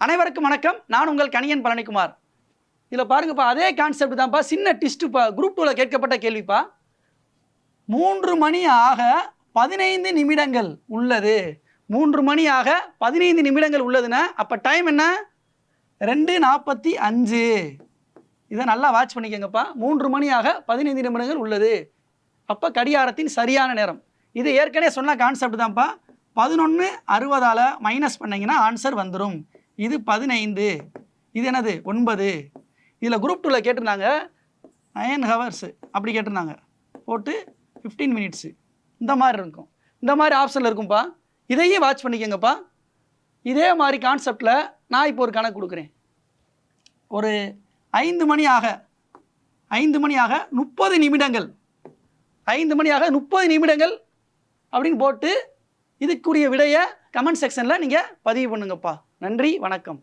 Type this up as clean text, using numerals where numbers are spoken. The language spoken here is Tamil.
அனைவருக்கும் வணக்கம். நான் உங்கள் கணியன் பழனிக்குமார். இதில் பாருங்கப்பா, அதே கான்செப்ட் தான்ப்பா. சின்ன டிஸ்ட்டுப்பா. குரூப் 2ல் கேட்கப்பட்ட கேள்விப்பா. 3 மணி ஆக 15 நிமிடங்கள் உள்ளது. 3 மணி ஆக 15 நிமிடங்கள் உள்ளதுன்னா அப்போ டைம் என்ன? 2:45. இதை நல்லா வாட்ச் பண்ணிக்கங்கப்பா. 3 மணி ஆக 15 நிமிடங்கள் உள்ளது. அப்போ கடிகாரத்தின் சரியான நேரம். இது ஏற்கனவே சொன்ன கான்செப்ட் தான்ப்பா. 11:60 மைனஸ் பண்ணிங்கன்னா ஆன்சர் வந்துடும். இது 15. இது என்னது? 9. இதில் குரூப் 2ல் கேட்டிருந்தாங்க 9 ஹவர்ஸு அப்படி கேட்டிருந்தாங்க. போட்டு 15 மினிட்ஸு இந்த மாதிரி இருக்கும். இந்த மாதிரி ஆப்ஷனில் இருக்கும்ப்பா. இதையும் வாட்ச் பண்ணிக்கோங்கப்பா. இதே மாதிரி கான்செப்டில் நான் இப்போ ஒரு கணக்கு கொடுக்குறேன். ஒரு 5 மணி ஆக 30 நிமிடங்கள் 5 மணி ஆக 30 நிமிடங்கள் அப்படின்னு போட்டு இதுக்குரிய விடையை கமெண்ட் செக்ஷனில் நீங்கள் பதிவு பண்ணுங்கப்பா. நன்றி, வணக்கம்.